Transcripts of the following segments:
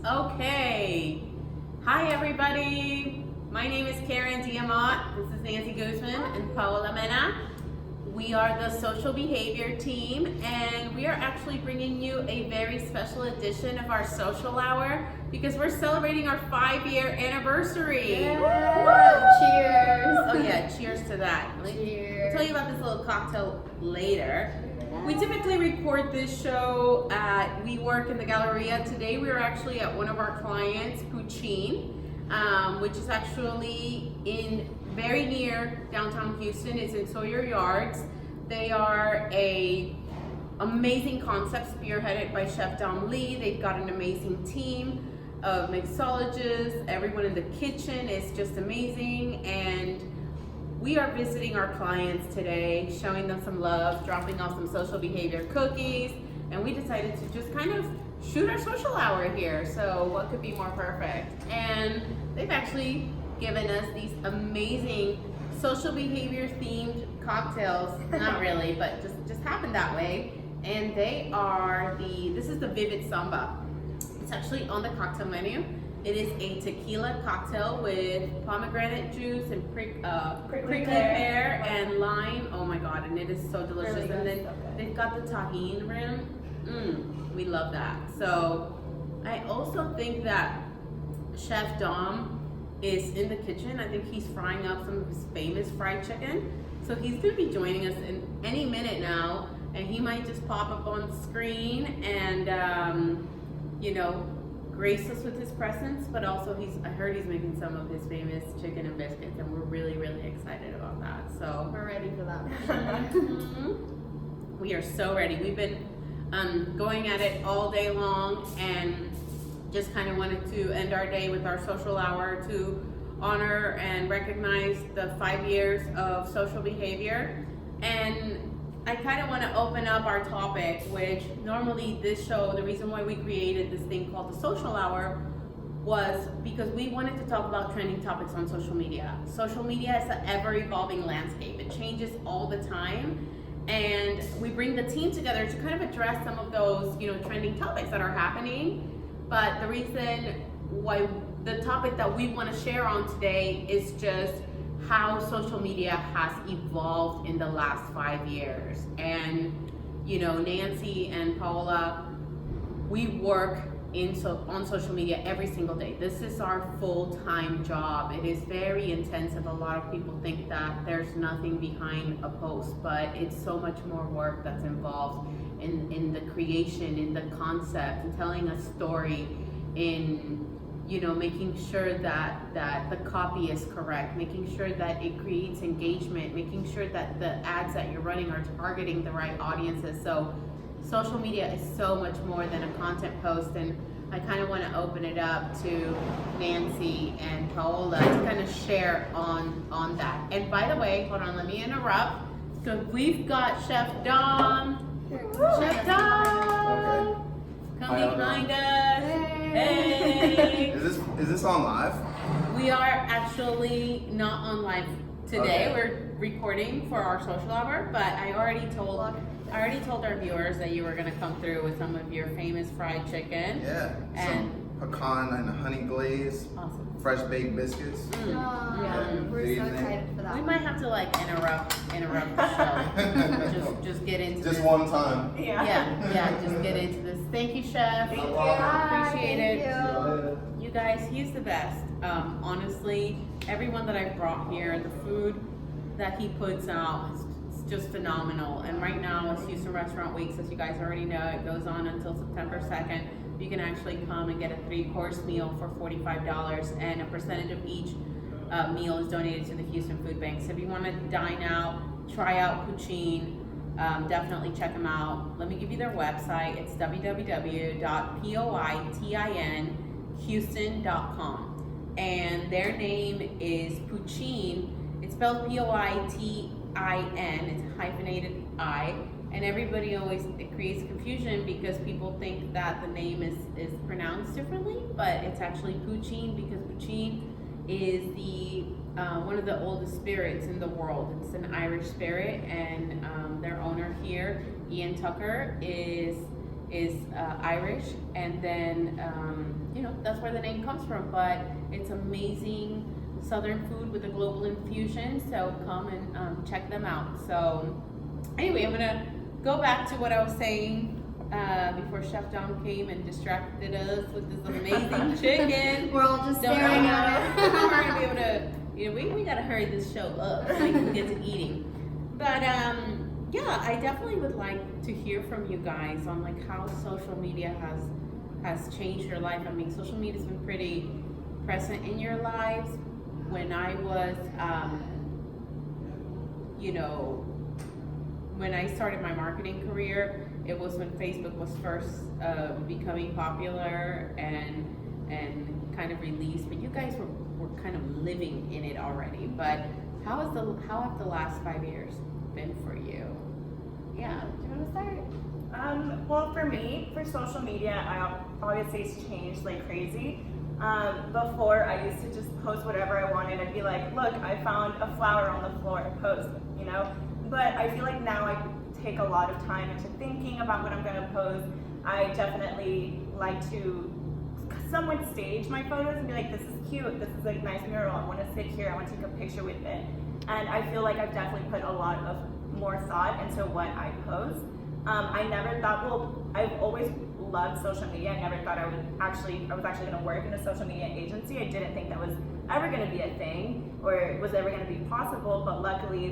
Okay. Hi, everybody. My name is Karen Diamant. This is Nancy Guzman and Paola Mena. We are the social behavior team, and we are actually bringing you a very special edition of our social hour because we're celebrating our 5-year anniversary. Yeah. Cheers. Oh yeah, cheers to that. Cheers. I'll tell you about this little cocktail later. We typically record this show at, we work in the Galleria. Today we are actually at one of our clients, Poutine, which is actually in very near downtown Houston. It's in Sawyer Yards. They are a amazing concept spearheaded by Chef Dom Lee. They've got an amazing team of mixologists. Everyone in the kitchen is just amazing, and we are visiting our clients today, showing them some love, dropping off some social behavior cookies, and we decided to just kind of shoot our social hour here. So what could be more perfect? And they've actually given us these amazing social behavior themed cocktails. Not really, but just happened that way. And they are this is the Vivid Samba. It's actually on the cocktail menu. It is a tequila cocktail with pomegranate juice and prickly pear and lime. Oh my god, and it is so delicious. Really and then so they've got the tahini rim. We love that. So I also think that Chef Dom is in the kitchen. I think he's frying up some of his famous fried chicken. So he's gonna be joining us in any minute now, and he might just pop up on screen and grace us with his presence, but also I heard he's making some of his famous chicken and biscuits, and we're really, really excited about that. So We're ready for that. we are so ready. We've been going at it all day long, and just kind of wanted to end our day with our social hour to honor and recognize the 5 years of social behavior. And I kind of want to open up our topic, which normally this show, the reason why we created this thing called the social hour was because we wanted to talk about trending topics on social media. Social media is an ever evolving landscape. It changes all the time. And we bring the team together to kind of address some of those, trending topics that are happening. But the reason why the topic that we want to share on today is just how social media has evolved in the last 5 years. And Nancy and Paola, we work on social media every single day. This is our full-time job. It is very intensive. A lot of people think that there's nothing behind a post, but it's so much more work that's involved in the creation, in the concept, in telling a story, in making sure that the copy is correct, making sure that it creates engagement, making sure that the ads that you're running are targeting the right audiences. So social media is so much more than a content post, and I kind of want to open it up to Nancy and Paola to kind of share on that. And by the way, hold on, let me interrupt. So we've got Chef Dom. Chef Dom, come behind us. Hey. Is this on live? We are actually not on live today. Okay. We're recording for our social hour, but I already told our viewers that you were gonna come through with some of your famous fried chicken. Yeah. And some pecan and honey glaze. Awesome. Fresh baked biscuits. Yeah. We're so excited for that. We might have to interrupt the show. just get into Just this. one time. Yeah, just get into this. Thank you, Chef. Thank you. Appreciate it. Thank you. You guys, he's the best. Honestly, everyone that I've brought here, the food that he puts out is just phenomenal. And right now, it's Houston Restaurant Week, as you guys already know. It goes on until September 2nd. You can actually come and get a 3-course meal for $45, and a percentage of each meal is donated to the Houston Food Bank. So if you want to dine out, try out Poutine, definitely check them out. Let me give you their website. It's www.poitinhouston.com, and their name is Poutine. It's spelled Poitin. It's hyphenated I. And everybody always, it creates confusion because people think that the name is pronounced differently, but it's actually Poutine because Poutine is one of the oldest spirits in the world. It's an Irish spirit, and their owner here, Ian Tucker, is Irish, and then that's where the name comes from. But it's amazing Southern food with a global infusion. So come and check them out. So anyway, I'm gonna go back to what I was saying before Chef Dom came and distracted us with this amazing chicken. We're all just Don't staring know. at We're it. gonna be able to, we gotta hurry this show up so we can get to eating. But yeah, I definitely would like to hear from you guys on like how social media has changed your life. I mean, social media's been pretty present in your lives. When I was, when I started my marketing career, it was when Facebook was first becoming popular and kind of released. But you guys were kind of living in it already. But how have the last 5 years been for you? Yeah. Do you want to start? Well, for me, for social media, obviously it's changed like crazy. Before, I used to just post whatever I wanted and be like, look, I found a flower on the floor, post, But I feel like now I take a lot of time into thinking about what I'm going to post. I definitely like to somewhat stage my photos and be like, this is cute, this is a nice mural, I want to sit here, I want to take a picture with it. And I feel like I've definitely put a lot of more thought into what I post. I never thought, I've always loved social media. I never thought I was actually going to work in a social media agency. I didn't think that was ever going to be a thing or was ever going to be possible, but luckily,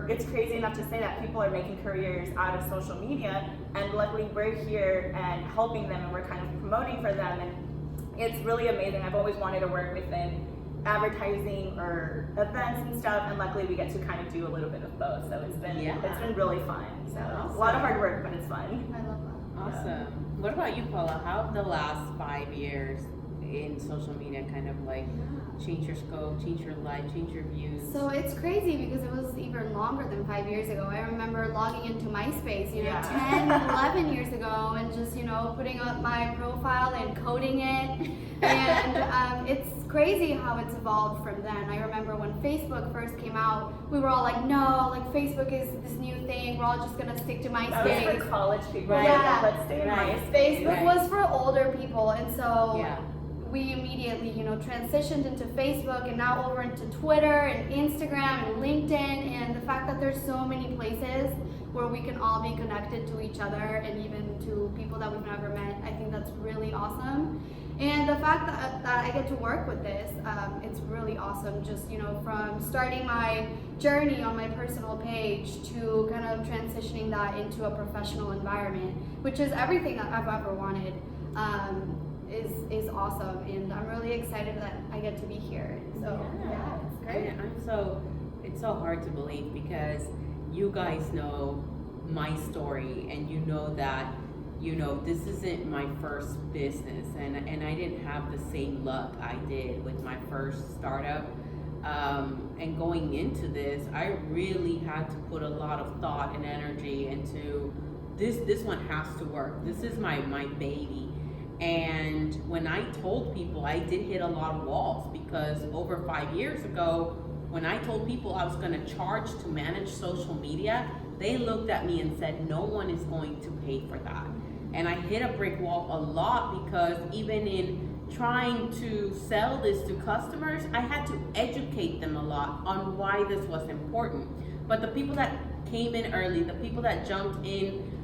it's crazy enough to say that people are making careers out of social media, and luckily we're here and helping them and we're kind of promoting for them, and it's really amazing. I've always wanted to work within advertising or events and stuff, and luckily we get to kind of do a little bit of both, so it's been really fun. So Awesome. A lot of hard work, but it's fun. I love that. Awesome. What about you, Paula? How have the last 5 years in social media kind of like change your scope, change your life, change your views? So it's crazy because it was even longer than 5 years ago. I remember logging into MySpace, 10, 11 years ago, and just, putting up my profile and coding it. And it's crazy how it's evolved from then. I remember when Facebook first came out, we were all like, no, like Facebook is this new thing. We're all just going to stick to MySpace. That was for college people. Right. Yeah. Let's stay in Right. MySpace. Facebook was for older people, and so Yeah. we immediately, transitioned into Facebook and now over into Twitter and Instagram and LinkedIn, and the fact that there's so many places where we can all be connected to each other and even to people that we've never met, I think that's really awesome. And the fact that I get to work with this, it's really awesome. Just, from starting my journey on my personal page to kind of transitioning that into a professional environment, which is everything that I've ever wanted. Is awesome, and I'm really excited that I get to be here. So yeah, it's great. It's so hard to believe because you guys know my story, and you know that this isn't my first business, and I didn't have the same luck I did with my first startup. And going into this, I really had to put a lot of thought and energy into this one has to work. This is my baby. And when I told people, I did hit a lot of walls, because over 5 years ago, when I told people I was going to charge to manage social media, they looked at me and said, no one is going to pay for that. And I hit a brick wall a lot, because even in trying to sell this to customers, I had to educate them a lot on why this was important. But the people that came in early, the people that jumped in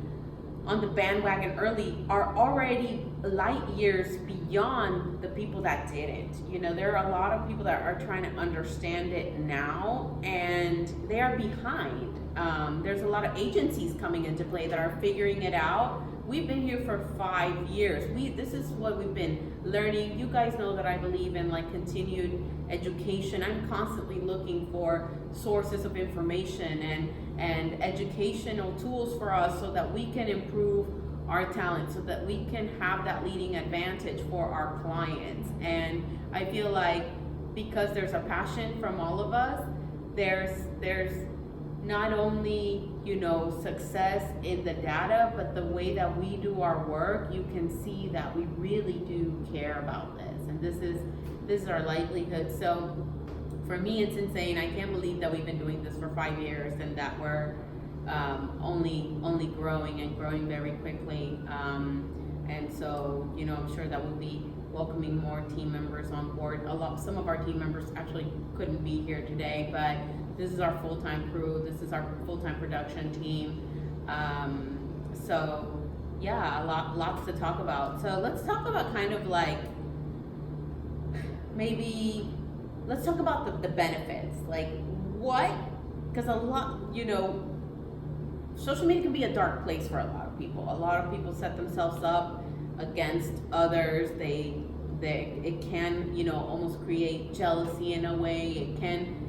on the bandwagon early, are already light years beyond the people that didn't. There are a lot of people that are trying to understand it now, and they are behind. There's a lot of agencies coming into play that are figuring it out. We've been here for 5 years. This is what we've been learning. You guys know that I believe in continued education. I'm constantly looking for sources of information and educational tools for us, so that we can improve our talent, so that we can have that leading advantage for our clients. And I feel like because there's a passion from all of us, there's not only success in the data, but the way that we do our work, you can see that we really do care about this, and this is our livelihood. So for me, it's insane. I can't believe that we've been doing this for 5 years, and that we're only growing and growing very quickly. And so I'm sure that we'll be welcoming more team members on board. Some of our team members actually couldn't be here today, but this is our full-time crew. This is our full-time production team. So yeah, lots to talk about. So let's talk about kind of like, maybe let's talk about the benefits. Like what, because a lot, social media can be a dark place for a lot of people. A lot of people set themselves up against others. It can, almost create jealousy in a way. It can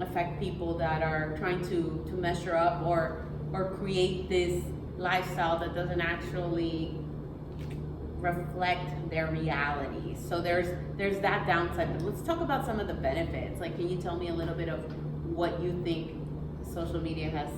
affect people that are trying to measure up or create this lifestyle that doesn't actually reflect their reality. So there's that downside. But let's talk about some of the benefits. Like, can you tell me a little bit of what you think social media has,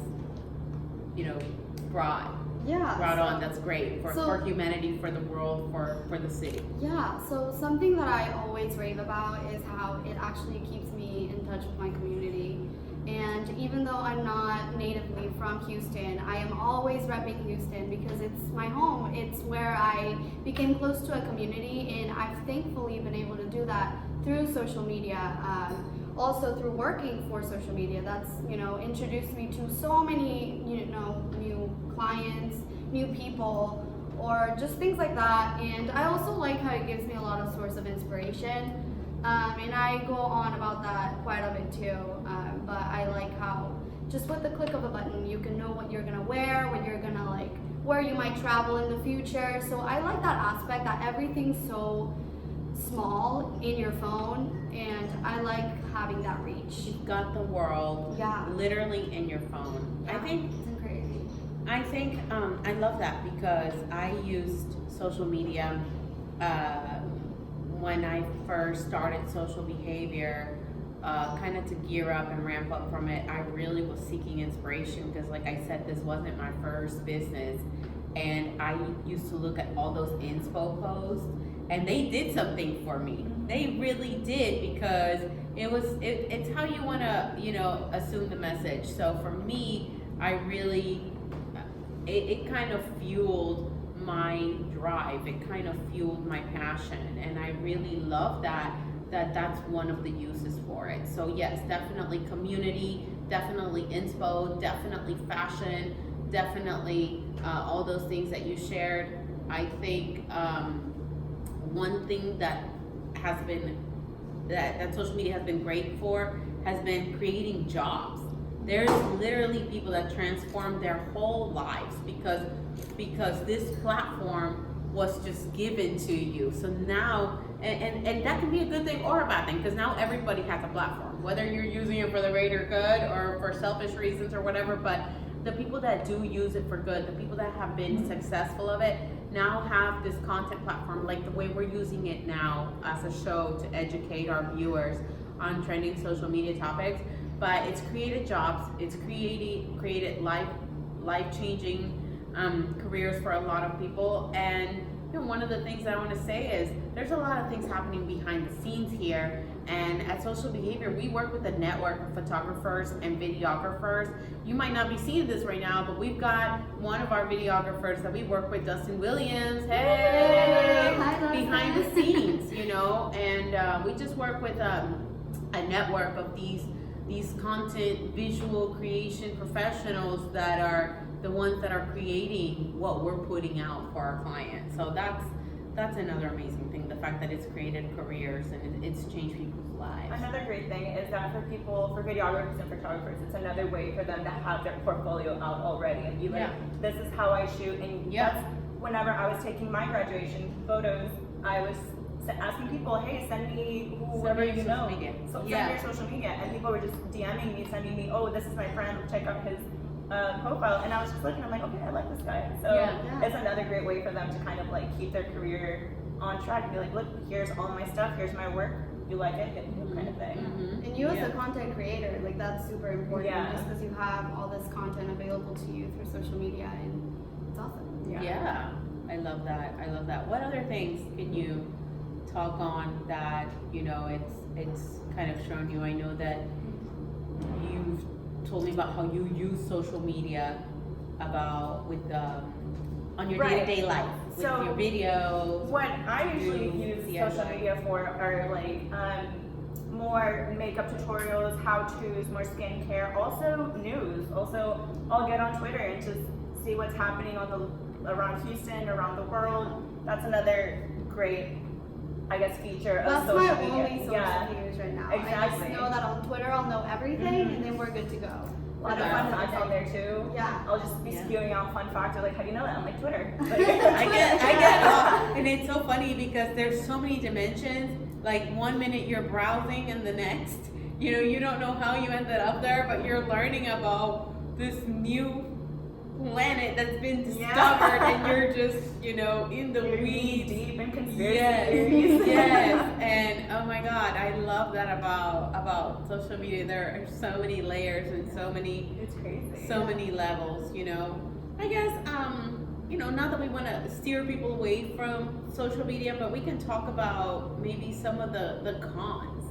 brought on that's great for humanity, for the world, for the city? Yeah, so something that I always rave about is how it actually keeps me in touch with my community. And even though I'm not natively from Houston, I am always repping Houston because it's my home. It's where I became close to a community, and I've thankfully been able to do that through social media. Also through working for social media, that's introduced me to so many new clients, new people, or just things like that. And I also like how it gives me a lot of source of inspiration. And I go on about that quite a bit too, but I like how just with the click of a button you can know what you're gonna wear, what you're gonna like, where you might travel in the future. So I like that aspect that everything's so small in your phone, and I like having that reach. You've got the world literally in your phone. Yeah, it's crazy. I think I love that because I used social media when I first started social behavior, kind of to gear up and ramp up from it. I really was seeking inspiration because, like I said, this wasn't my first business, and I used to look at all those inspo posts, and they did something for me. They really did, because it's how you want to assume the message. So for me, I really it kind of fueled my drive. It kind of fueled my passion, and I really love that's one of the uses for it. So yes, definitely community, definitely inspo, definitely fashion, definitely all those things that you shared. I think one thing that has been that social media has been great for has been creating jobs. There's literally people that transform their whole lives because this platform was just given to you. So now, and that can be a good thing or a bad thing, because now everybody has a platform, whether you're using it for the greater good or for selfish reasons or whatever. But the people that do use it for good, the people that have been successful of it, now have this content platform, like the way we're using it now as a show to educate our viewers on trending social media topics. But it's created jobs, it's created life-changing careers for a lot of people. And one of the things I want to say is there's a lot of things happening behind the scenes here. And at Social Behavior, we work with a network of photographers and videographers. You might not be seeing this right now, but we've got one of our videographers that we work with, Dustin Williams. Hey! Hi, Behind the scenes, and we just work with a network of these content visual creation professionals that are the ones that are creating what we're putting out for our clients. So that's another amazing thing, the fact that it's created careers and it's changed people's lives. Another great thing is that for videographers and photographers, it's another way for them to have their portfolio out already and be like, this is how I shoot. And that's whenever I was taking my graduation photos, I was asking people, hey, send me whoever you know. So send your social media. And people were just DMing me, sending me, oh, this is my friend, check out his profile. And I was just looking, I'm like, okay, I like this guy. So it's another great way for them to kind of like keep their career on track and be like, look, here's all my stuff, here's my work, you like it, kind of thing. And you as a content creator, like that's super important, just because you have all this content available to you through social media, and it's awesome. Yeah, I love that. What other things can you talk on that it's kind of shown you? I know that you've told me about how you use social media on your day-to-day life. with So, your videos? What I usually do use DIY? social media for are like more makeup tutorials, how-tos, more skincare, also news. Also, I'll get on Twitter and just see what's happening around Houston, around the world. That's another great, I guess, feature of That's social my media. only social media right now. I Exactly. just know that on Twitter I'll know everything, and then we're good to go. A lot of fun facts on there too. Yeah. I'll just be spewing out fun facts. Like, how do you know that? I'm like, Twitter. Like, I get, and it's so funny because there's so many dimensions. Like 1 minute you're browsing, and the next, you don't know how you ended up there, but you're learning about this new planet that's been discovered, and you're just, in the You're weeds. deep in conspiracy Yes, theories. yes, and oh my God, I love that about social media. There are so many layers and so many It's crazy. levels. I guess not that we want to steer people away from social media, but we can talk about maybe some of the cons.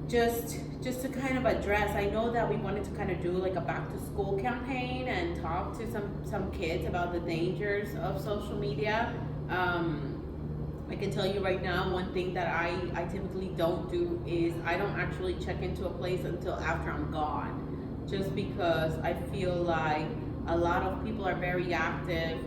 Just to kind of address, I know that we wanted to kind of do like a back to school campaign and talk to some kids about the dangers of social media. I can tell you right now, one thing that I typically don't do is I don't actually check into a place until after I'm gone, just because I feel like a lot of people are very active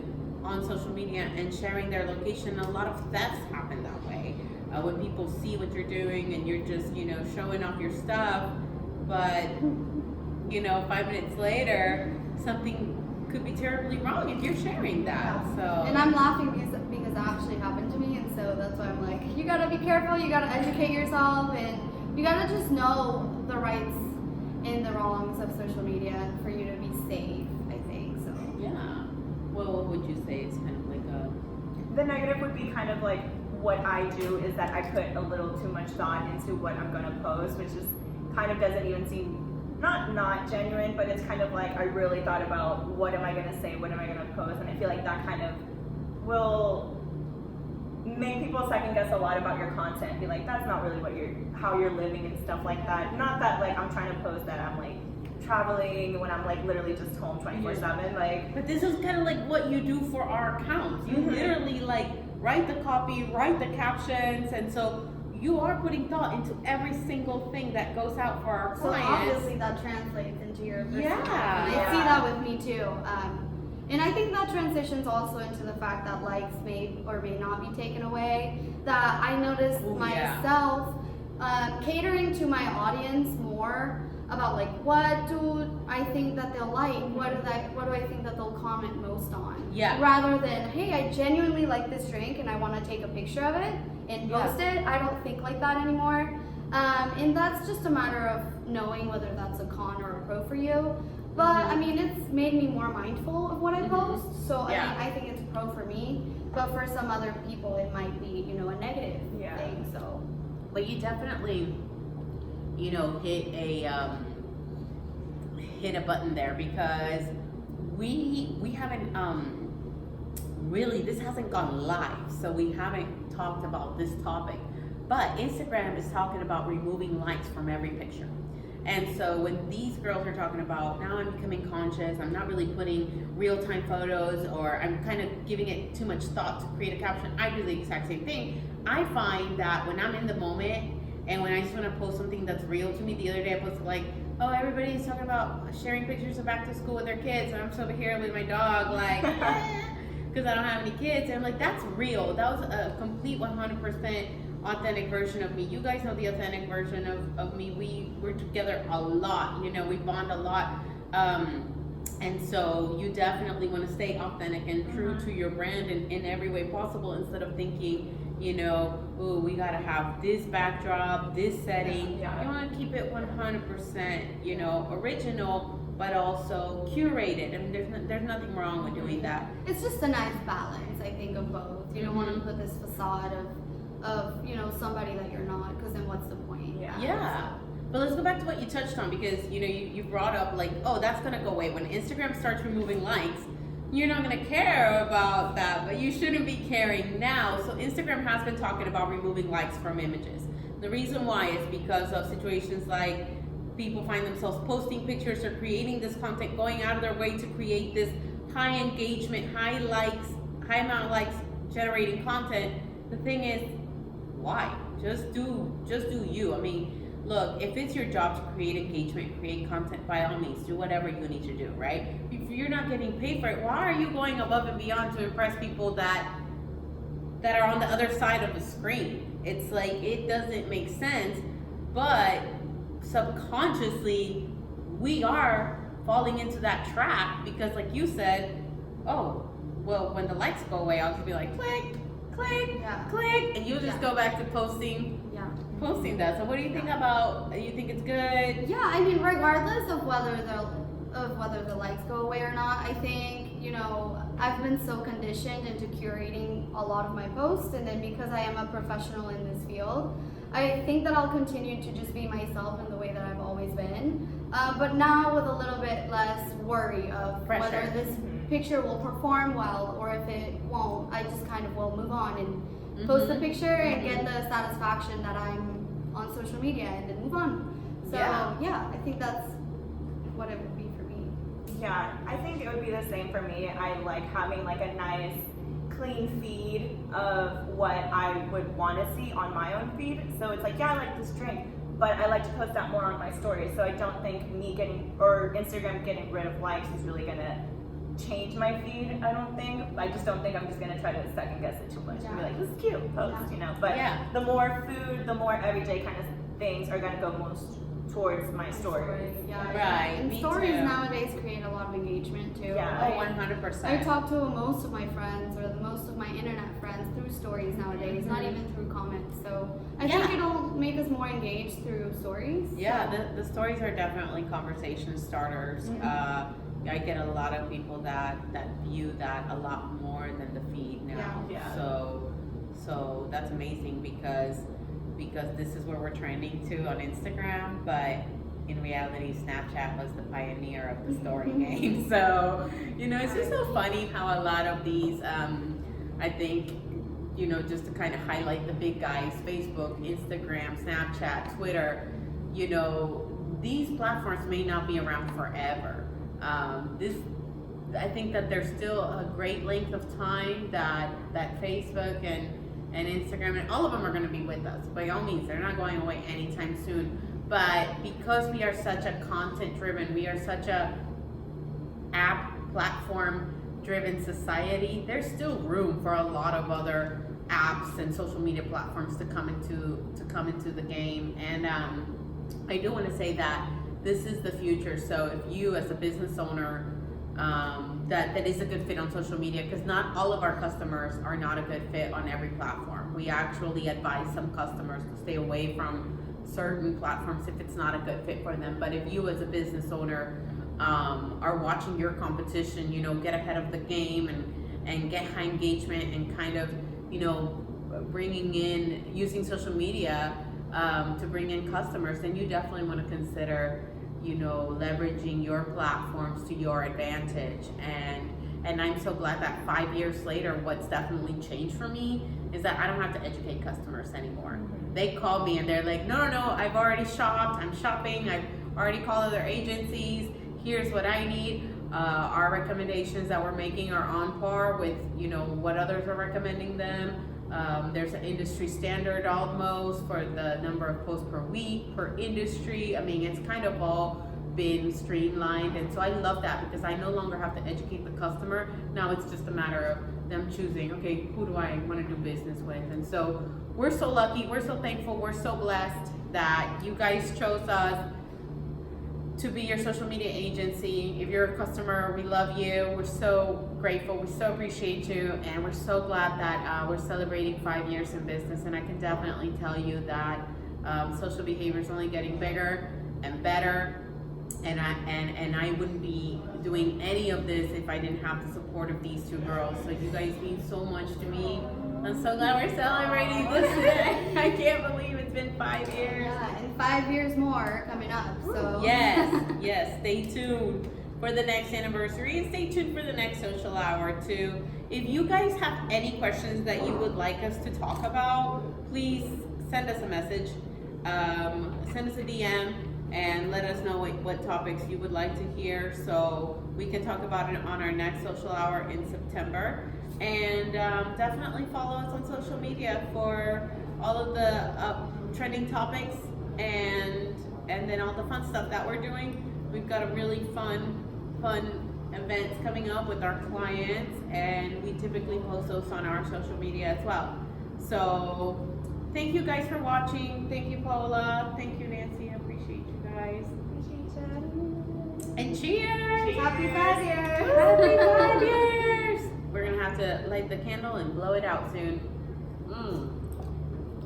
on social media and sharing their location. A lot of thefts happen that way. When people see what you're doing and you're just, showing off your stuff, but, 5 minutes later, something could be terribly wrong if you're sharing that. So. And I'm laughing because that actually happened to me, and so that's why I'm like, you gotta be careful, you gotta educate yourself, and you gotta just know the rights and the wrongs of social media for you to be safe, I think, so. Yeah. Well, what would you say is kind of like a... The negative would be kind of like what I do is that I put a little too much thought into what I'm going to post, which is kind of doesn't even seem not genuine, but it's kind of like I really thought about what am I going to say, what am I going to post, and I feel like that kind of will make people second guess a lot about your content. Be like, that's not really how you're living and stuff like that. Not that like I'm trying to post that I'm like traveling when I'm like literally just home 24/7. Like, But this is kind of like what you do for our accounts. You literally like write the copy, write the captions, and so you are putting thought into every single thing that goes out for our So clients. obviously that translates into your personal. Yeah. And I see that with me too. And I think that transitions also into the fact that likes may or may not be taken away. That I noticed Ooh, yeah. myself catering to my audience more about like what do I think that they'll like, what do I think that they'll comment most on. Yeah. Rather than, hey, I genuinely like this drink and I want to take a picture of it and post it. I don't think like that anymore. And that's just a matter of knowing whether that's a con or a pro for you. But I mean, it's made me more mindful of what I post. So Yeah. I mean, I think it's pro for me. But for some other people, it might be, a negative thing. So. But you definitely, hit a button there, because we haven't really, this hasn't gone live, so we haven't talked about this topic. But Instagram is talking about removing likes from every picture. And so when these girls are talking about, now I'm becoming conscious, I'm not really putting real-time photos, or I'm kind of giving it too much thought to create a caption, I do the exact same thing. I find that when I'm in the moment and when I just want to post something that's real to me, the other day I posted like, oh, everybody's talking about sharing pictures of back to school with their kids, and I'm just over here with my dog, like, because I don't have any kids. And I'm like, that's real. That was a complete 100% authentic version of me. You guys know the authentic version of me. We're together a lot, we bond a lot. And so you definitely want to stay authentic and true to your brand in every way possible, instead of thinking, oh, we gotta have this backdrop, this setting. Yeah. You want to keep it 100%, original, but also curated. I mean, there's nothing wrong with doing that. It's just a nice balance, I think, of both. You don't want to put this facade of somebody that you're not, because then what's the point? Yeah. But let's go back to what you touched on, because you brought up like, oh, that's gonna go away when Instagram starts removing likes. You're not gonna care about that, but you shouldn't be caring now. So Instagram has been talking about removing likes from images. The reason why is because of situations like people find themselves posting pictures or creating this content, going out of their way to create this high engagement, high likes high amount of likes generating content. The thing is, why? Just do you. I mean, look, if it's your job to create engagement, create content, by all means, do whatever you need to do, right? If you're not getting paid for it, why are you going above and beyond to impress people that are on the other side of the screen? It's like, it doesn't make sense, but subconsciously, we are falling into that trap because, like you said, oh, well, when the likes go away, I'll just be like, click, click, Yeah. click, and you'll just go back to posting that. So what do you think about, you think it's good? Yeah, I mean, regardless of whether the likes go away or not, I think, I've been so conditioned into curating a lot of my posts, and then because I am a professional in this field, I think that I'll continue to just be myself in the way that I've always been, but now with a little bit less worry of Pressure. whether this picture will perform well or if it won't. I just kind of will move on and post the picture and get the satisfaction that I'm on social media and then move on. So yeah, I think that's what it would be for me. Yeah, I think it would be the same for me. I like having like a nice, clean feed of what I would want to see on my own feed. So it's like, yeah, I like this drink, but I like to post that more on my story. So I don't think me getting, or Instagram getting rid of likes is really gonna change my feed. I don't think. I just don't think I'm just gonna try to second guess it too much and be like, this is cute, post, But the more food, the more everyday kind of things are gonna go most towards my stories. Yeah, Right, And me stories too. nowadays create a lot of engagement too. Yeah. Oh, 100%. I talk to most of my friends or most of my internet friends through stories nowadays, not even through comments. So I think it'll make us more engaged through stories. Yeah, the stories are definitely conversation starters. I get a lot of people that view that a lot more than the feed now. Yeah. So that's amazing because this is where we're trending to on Instagram, but in reality, Snapchat was the pioneer of the story game. So, it's just so funny how a lot of these, I think, just to kind of highlight the big guys, Facebook, Instagram, Snapchat, Twitter, these platforms may not be around forever. I think that there's still a great length of time that Facebook and Instagram and all of them are going to be with us. By all means, they're not going away anytime soon. But because we are such a content driven, we are such a app platform driven society, there's still room for a lot of other apps and social media platforms to come into the game. And I do want to say that this is the future. So if you as a business owner that is a good fit on social media, because not all of our customers are not a good fit on every platform. We actually advise some customers to stay away from certain platforms if it's not a good fit for them. But if you as a business owner are watching your competition, get ahead of the game and get high engagement and kind of, bringing in, using social media to bring in customers, then you definitely want to consider leveraging your platforms to your advantage. And I'm so glad that 5 years later, what's definitely changed for me is that I don't have to educate customers anymore. They call me and they're like, no, I've already shopped, I'm shopping, I've already called other agencies, here's what I need. Our recommendations that we're making are on par with, what others are recommending them. There's an industry standard almost for the number of posts per week, per industry. I mean, it's kind of all been streamlined. And so I love that because I no longer have to educate the customer. Now it's just a matter of them choosing, okay, who do I want to do business with? And so we're so lucky, we're so thankful, we're so blessed that you guys chose us to be your social media agency. If you're a customer, we love you. We're so grateful. We so appreciate you. And we're so glad that we're celebrating 5 years in business. And I can definitely tell you that social behavior is only getting bigger and better. And I wouldn't be doing any of this if I didn't have the support of these two girls. So you guys mean so much to me. I'm so glad we're celebrating this today. I can't believe it's been 5 years. Yeah, and 5 years more coming up. So Yes, stay tuned for the next anniversary and stay tuned for the next social hour too. If you guys have any questions that you would like us to talk about, please send us a message, send us a DM, and let us know what topics you would like to hear so we can talk about it on our next social hour in September. And definitely follow us on social media for all of the trending topics and then all the fun stuff that we're doing. We've got a really fun events coming up with our clients, and we typically post those on our social media as well. So thank you guys for watching. Thank you, Paula. Thank you, Nancy. I appreciate you guys. And cheers! Happy 5 years! Happy 5 years! We're gonna have to light the candle and blow it out soon.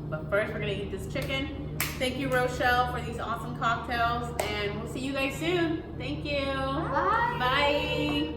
But first, we're gonna eat this chicken. Thank you, Rochelle, for these awesome cocktails, and we'll see you guys soon. Thank you. Bye. Bye.